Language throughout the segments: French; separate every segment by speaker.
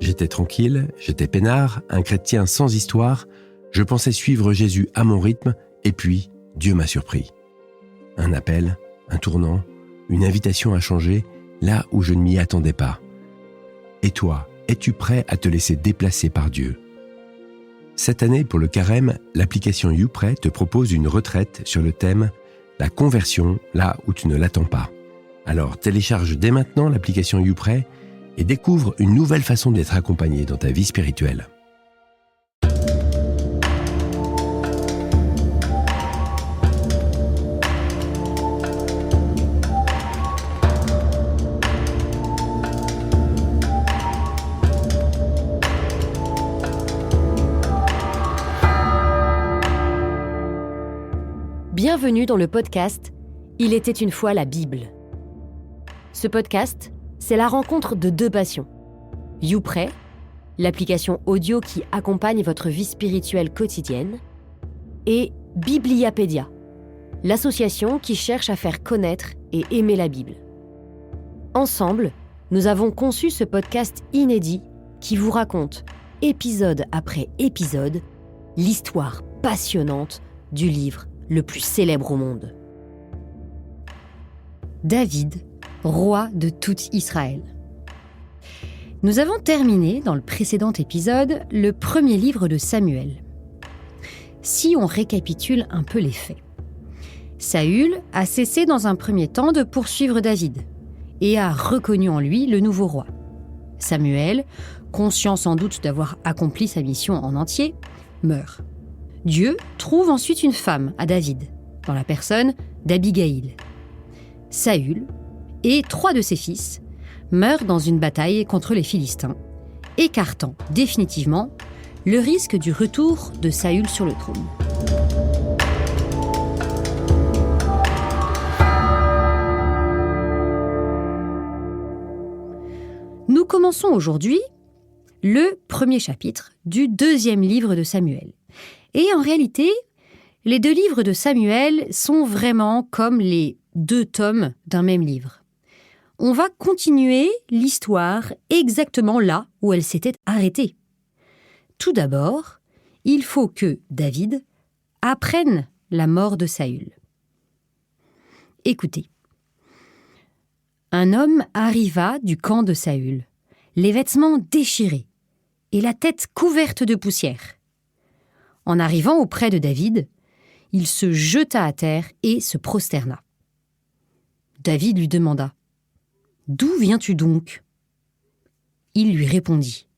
Speaker 1: J'étais tranquille, j'étais peinard, un chrétien sans histoire. Je pensais suivre Jésus à mon rythme, et puis Dieu m'a surpris. Un appel, un tournant, une invitation à changer, là où je ne m'y attendais pas. Et toi, es-tu prêt à te laisser déplacer par Dieu ? Cette année, pour le Carême, l'application YouPray te propose une retraite sur le thème « La conversion là où tu ne l'attends pas ». Alors télécharge dès maintenant l'application YouPray et découvre une nouvelle façon d'être accompagné dans ta vie spirituelle.
Speaker 2: Bienvenue dans le podcast « Il était une fois la Bible ». Ce podcast, c'est la rencontre de deux passions. YouPray, l'application audio qui accompagne votre vie spirituelle quotidienne, et Bibliapédia, l'association qui cherche à faire connaître et aimer la Bible. Ensemble, nous avons conçu ce podcast inédit qui vous raconte, épisode après épisode, l'histoire passionnante du livre le plus célèbre au monde. David, roi de tout Israël. Nous avons terminé, dans le précédent épisode, le premier livre de Samuel. Si on récapitule un peu les faits. Saül a cessé dans un premier temps de poursuivre David et a reconnu en lui le nouveau roi. Samuel, conscient sans doute d'avoir accompli sa mission en entier, meurt. Dieu trouve ensuite une femme à David, dans la personne d'Abigaïl. Saül et 3 de ses fils meurent dans une bataille contre les Philistins, écartant définitivement le risque du retour de Saül sur le trône. Nous commençons aujourd'hui le premier chapitre du 2e livre de Samuel. Et en réalité, les 2 livres de Samuel sont vraiment comme les 2 tomes d'un même livre. On va continuer l'histoire exactement là où elle s'était arrêtée. Tout d'abord, il faut que David apprenne la mort de Saül. Écoutez. Un homme arriva du camp de Saül, les vêtements déchirés et la tête couverte de poussière. En arrivant auprès de David, il se jeta à terre et se prosterna. David lui demanda « D'où viens-tu donc » Il lui répondit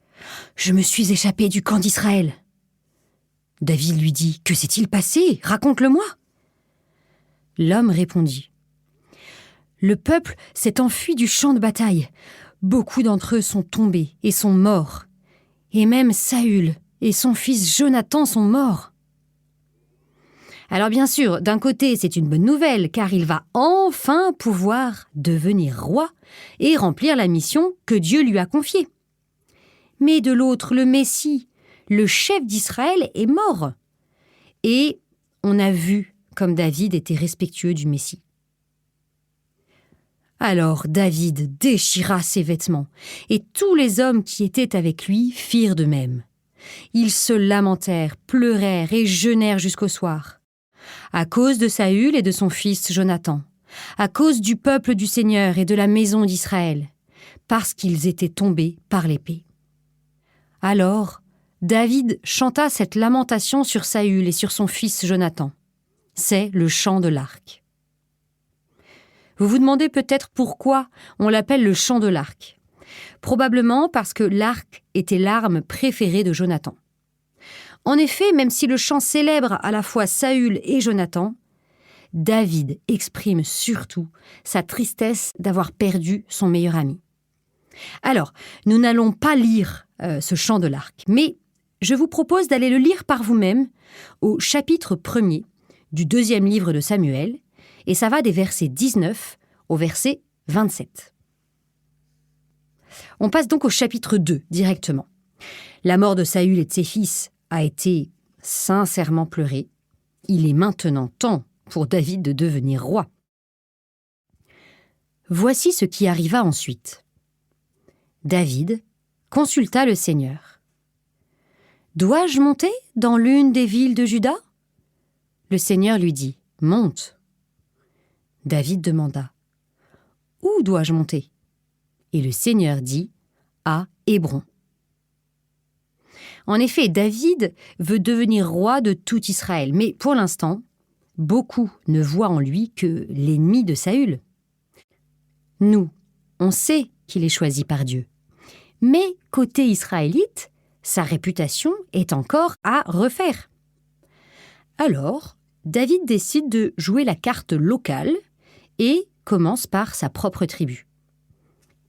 Speaker 2: « Je me suis échappé du camp d'Israël. » David lui dit « Que s'est-il passé ? Raconte-le-moi » L'homme répondit « Le peuple s'est enfui du champ de bataille. Beaucoup d'entre eux sont tombés et sont morts. Et même Saül et son fils Jonathan sont morts. » Alors bien sûr, d'un côté, c'est une bonne nouvelle, car il va enfin pouvoir devenir roi et remplir la mission que Dieu lui a confiée. Mais de l'autre, le Messie, le chef d'Israël, est mort. Et on a vu comme David était respectueux du Messie. Alors David déchira ses vêtements, et tous les hommes qui étaient avec lui firent de même. Ils se lamentèrent, pleurèrent et jeûnèrent jusqu'au soir. À cause de Saül et de son fils Jonathan, à cause du peuple du Seigneur et de la maison d'Israël, parce qu'ils étaient tombés par l'épée. Alors, David chanta cette lamentation sur Saül et sur son fils Jonathan. C'est le chant de l'arc. Vous vous demandez peut-être pourquoi on l'appelle le chant de l'arc. Probablement parce que l'arc était l'arme préférée de Jonathan. En effet, même si le chant célèbre à la fois Saül et Jonathan, David exprime surtout sa tristesse d'avoir perdu son meilleur ami. Alors, nous n'allons pas lire ce chant de l'arc, mais je vous propose d'aller le lire par vous-même au chapitre 1er du 2e livre de Samuel, et ça va des versets 19 au verset 27. On passe donc au chapitre 2 directement. La mort de Saül et de ses fils a été sincèrement pleurée. Il est maintenant temps pour David de devenir roi. Voici ce qui arriva ensuite. David consulta le Seigneur. « Dois-je monter dans l'une des villes de Juda ?» Le Seigneur lui dit « Monte !» David demanda « Où dois-je monter ?» Et le Seigneur dit « À Hébron ». En effet, David veut devenir roi de tout Israël, mais pour l'instant, beaucoup ne voient en lui que l'ennemi de Saül. Nous, on sait qu'il est choisi par Dieu. Mais côté israélite, sa réputation est encore à refaire. Alors, David décide de jouer la carte locale et commence par sa propre tribu.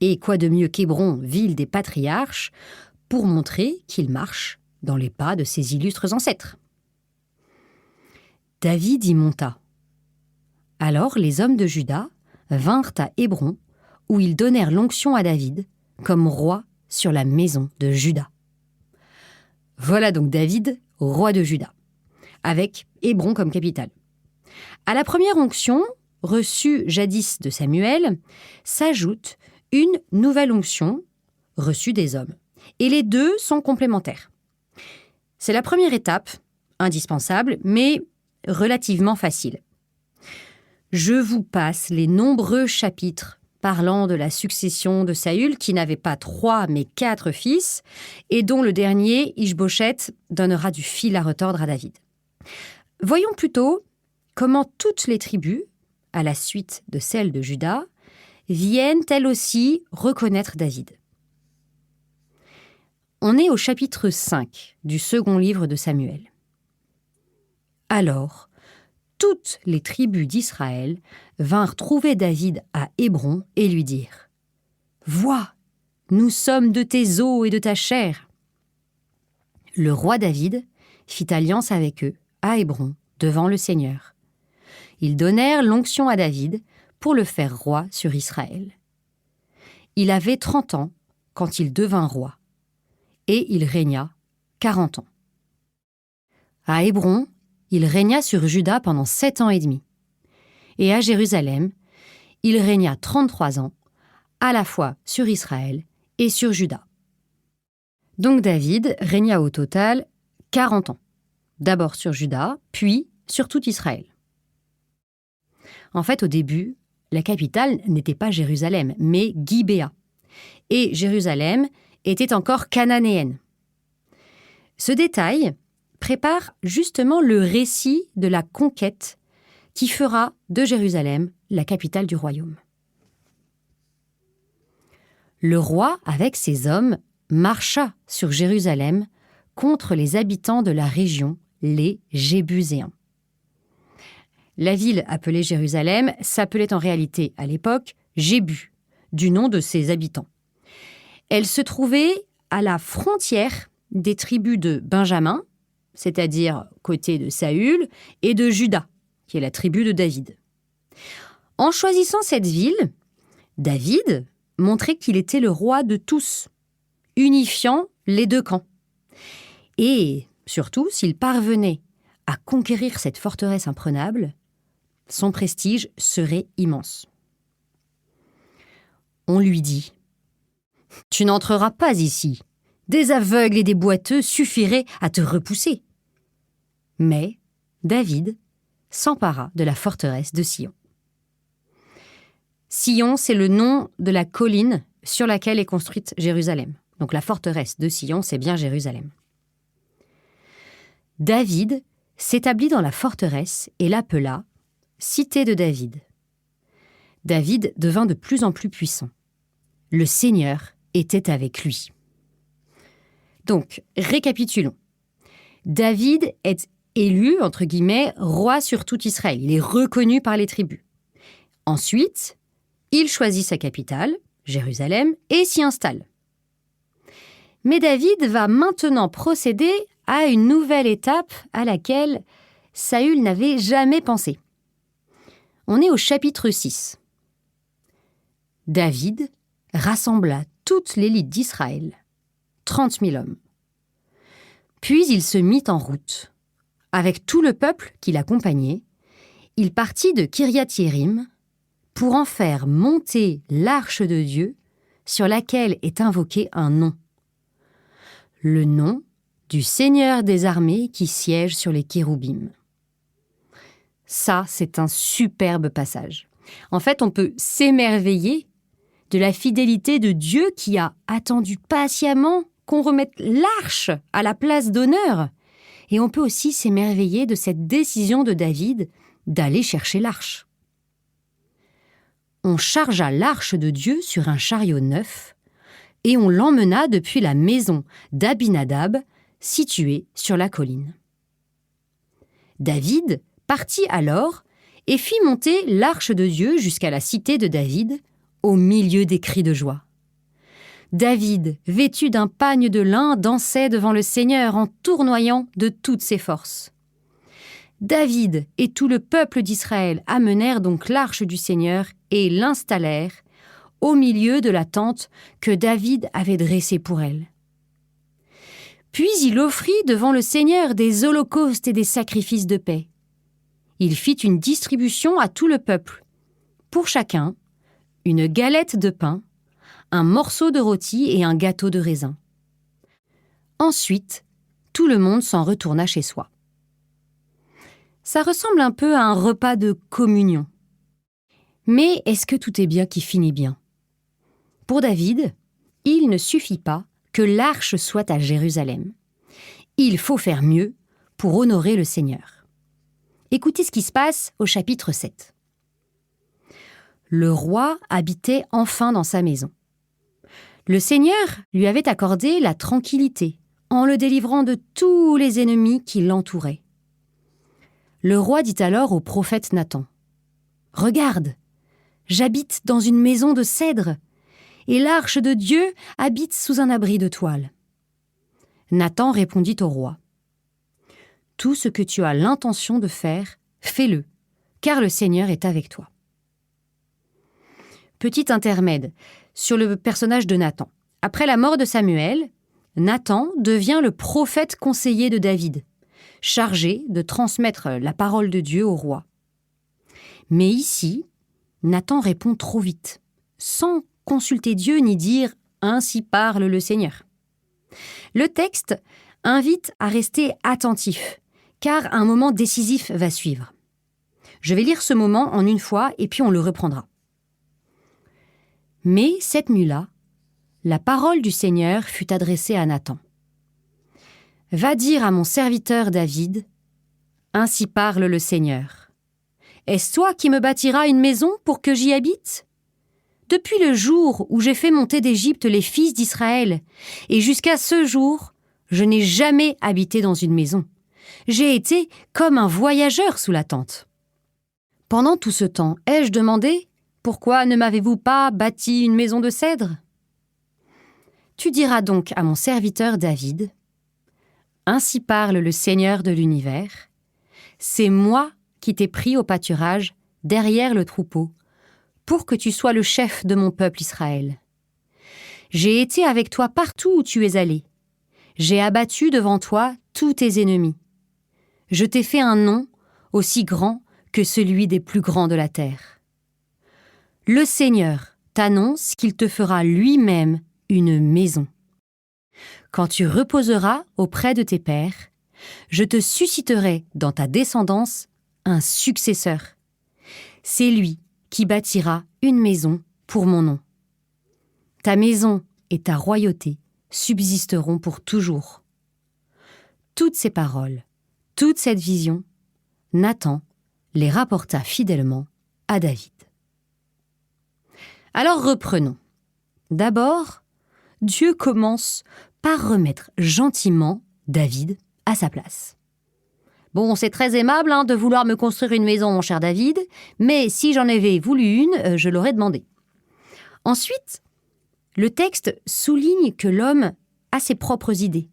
Speaker 2: Et quoi de mieux qu'Hébron, ville des patriarches, pour montrer qu'il marche dans les pas de ses illustres ancêtres. David y monta. Alors les hommes de Juda vinrent à Hébron, où ils donnèrent l'onction à David comme roi sur la maison de Juda. Voilà donc David, roi de Juda, avec Hébron comme capitale. À la première onction, reçue jadis de Samuel, s'ajoute une nouvelle onction reçue des hommes. Et les deux sont complémentaires. C'est la première étape, indispensable, mais relativement facile. Je vous passe les nombreux chapitres parlant de la succession de Saül, qui n'avait pas 3 mais 4 fils, et dont le dernier, Ish-Boshet, donnera du fil à retordre à David. Voyons plutôt comment toutes les tribus, à la suite de celles de Juda, viennent elles aussi reconnaître David. On est au chapitre 5 du second livre de Samuel. Alors, toutes les tribus d'Israël vinrent trouver David à Hébron et lui dirent « Vois, nous sommes de tes os et de ta chair. » Le roi David fit alliance avec eux à Hébron devant le Seigneur. Ils donnèrent l'onction à David pour le faire roi sur Israël. Il avait 30 ans quand il devint roi, et il régna 40 ans. À Hébron, il régna sur Juda pendant 7 ans et demi. Et à Jérusalem, il régna 33 ans, à la fois sur Israël et sur Juda. Donc David régna au total 40 ans, d'abord sur Juda, puis sur tout Israël. En fait, au début, la capitale n'était pas Jérusalem, mais Gibéa. Et Jérusalem était encore cananéenne. Ce détail prépare justement le récit de la conquête qui fera de Jérusalem la capitale du royaume. Le roi, avec ses hommes, marcha sur Jérusalem contre les habitants de la région, les Jébuséens. La ville appelée Jérusalem s'appelait en réalité à l'époque Jébu, du nom de ses habitants. Elle se trouvait à la frontière des tribus de Benjamin, c'est-à-dire côté de Saül, et de Juda, qui est la tribu de David. En choisissant cette ville, David montrait qu'il était le roi de tous, unifiant les deux camps. Et surtout, s'il parvenait à conquérir cette forteresse imprenable, son prestige serait immense. On lui dit « Tu n'entreras pas ici. Des aveugles et des boiteux suffiraient à te repousser. » Mais David s'empara de la forteresse de Sion. Sion, c'est le nom de la colline sur laquelle est construite Jérusalem. Donc la forteresse de Sion, c'est bien Jérusalem. David s'établit dans la forteresse et l'appela « Cité de David ». David devint de plus en plus puissant. Le Seigneur était avec lui. Donc, récapitulons. David est élu, entre guillemets, roi sur tout Israël. Il est reconnu par les tribus. Ensuite, il choisit sa capitale, Jérusalem, et s'y installe. Mais David va maintenant procéder à une nouvelle étape à laquelle Saül n'avait jamais pensé. On est au chapitre 6. David rassembla toute l'élite d'Israël, 30 000 hommes. Puis il se mit en route. Avec tout le peuple qui l'accompagnait, il partit de Kiriath-Yerim pour en faire monter l'arche de Dieu sur laquelle est invoqué un nom, le nom du Seigneur des armées qui siège sur les kéroubim. Ça, c'est un superbe passage. En fait, on peut s'émerveiller de la fidélité de Dieu qui a attendu patiemment qu'on remette l'arche à la place d'honneur. Et on peut aussi s'émerveiller de cette décision de David d'aller chercher l'arche. On chargea l'arche de Dieu sur un chariot neuf et on l'emmena depuis la maison d'Abinadab, située sur la colline. David partit alors et fit monter l'arche de Dieu jusqu'à la cité de David, au milieu des cris de joie. David, vêtu d'un pagne de lin, dansait devant le Seigneur en tournoyant de toutes ses forces. David et tout le peuple d'Israël amenèrent donc l'arche du Seigneur et l'installèrent au milieu de la tente que David avait dressée pour elle. Puis il offrit devant le Seigneur des holocaustes et des sacrifices de paix. Il fit une distribution à tout le peuple. Pour chacun, une galette de pain, un morceau de rôti et un gâteau de raisin. Ensuite, tout le monde s'en retourna chez soi. Ça ressemble un peu à un repas de communion. Mais est-ce que tout est bien qui finit bien ? Pour David, il ne suffit pas que l'arche soit à Jérusalem. Il faut faire mieux pour honorer le Seigneur. Écoutez ce qui se passe au chapitre 7. Le roi habitait enfin dans sa maison. Le Seigneur lui avait accordé la tranquillité en le délivrant de tous les ennemis qui l'entouraient. Le roi dit alors au prophète Nathan : « Regarde, j'habite dans une maison de cèdre, et l'arche de Dieu habite sous un abri de toile. » Nathan répondit au roi : « Tout ce que tu as l'intention de faire, fais-le, car le Seigneur est avec toi. » Petit intermède sur le personnage de Nathan. Après la mort de Samuel, Nathan devient le prophète conseiller de David, chargé de transmettre la parole de Dieu au roi. Mais ici, Nathan répond trop vite, sans consulter Dieu ni dire « Ainsi parle le Seigneur ». Le texte invite à rester attentif, car un moment décisif va suivre. Je vais lire ce moment en une fois et puis on le reprendra. Mais cette nuit-là, la parole du Seigneur fut adressée à Nathan. « Va dire à mon serviteur David, ainsi parle le Seigneur. Est-ce toi qui me bâtiras une maison pour que j'y habite ? Depuis le jour où j'ai fait monter d'Égypte les fils d'Israël, et jusqu'à ce jour, je n'ai jamais habité dans une maison. J'ai été comme un voyageur sous la tente. Pendant tout ce temps, ai-je demandé : pourquoi ne m'avez-vous pas bâti une maison de cèdre ? Tu diras donc à mon serviteur David : ainsi parle le Seigneur de l'univers. C'est moi qui t'ai pris au pâturage, derrière le troupeau, pour que tu sois le chef de mon peuple Israël. J'ai été avec toi partout où tu es allé. J'ai abattu devant toi tous tes ennemis. Je t'ai fait un nom aussi grand que celui des plus grands de la terre. Le Seigneur t'annonce qu'il te fera lui-même une maison. Quand tu reposeras auprès de tes pères, je te susciterai dans ta descendance un successeur. C'est lui qui bâtira une maison pour mon nom. Ta maison et ta royauté subsisteront pour toujours. » Toutes ces paroles, toute cette vision, Nathan les rapporta fidèlement à David. Alors reprenons. D'abord, Dieu commence par remettre gentiment David à sa place. Bon, c'est très aimable de vouloir me construire une maison, mon cher David, mais si j'en avais voulu une, je l'aurais demandé. Ensuite, le texte souligne que l'homme a ses propres idées,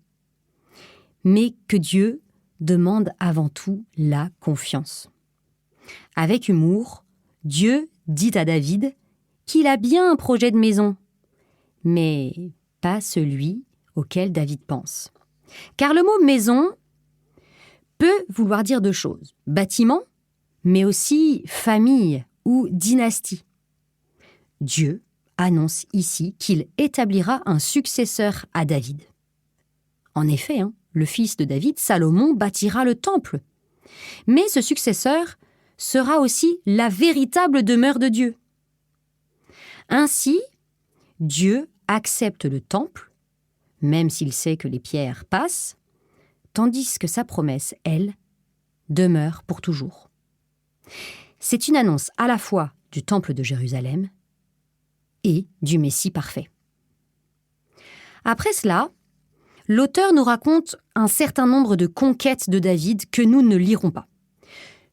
Speaker 2: mais que Dieu demande avant tout la confiance. Avec humour, Dieu dit à David qu'il a bien un projet de maison, mais pas celui auquel David pense. Car le mot « maison » peut vouloir dire deux choses. Bâtiment, mais aussi famille ou dynastie. Dieu annonce ici qu'il établira un successeur à David. En effet, le fils de David, Salomon, bâtira le temple. Mais ce successeur sera aussi la véritable demeure de Dieu. Ainsi, Dieu accepte le temple, même s'il sait que les pierres passent, tandis que sa promesse, elle, demeure pour toujours. C'est une annonce à la fois du temple de Jérusalem et du Messie parfait. Après cela, l'auteur nous raconte un certain nombre de conquêtes de David que nous ne lirons pas.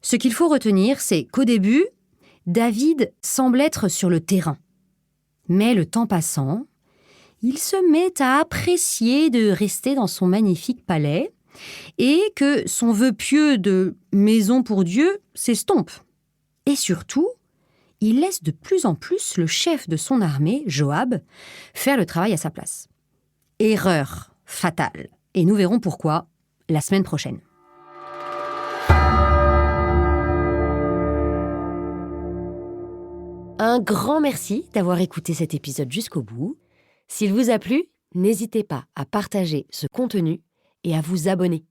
Speaker 2: Ce qu'il faut retenir, c'est qu'au début, David semble être sur le terrain. Mais le temps passant, il se met à apprécier de rester dans son magnifique palais et que son vœu pieux de maison pour Dieu s'estompe. Et surtout, il laisse de plus en plus le chef de son armée, Joab, faire le travail à sa place. Erreur fatale. Et nous verrons pourquoi la semaine prochaine. Un grand merci d'avoir écouté cet épisode jusqu'au bout. S'il vous a plu, n'hésitez pas à partager ce contenu et à vous abonner.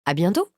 Speaker 2: À bientôt!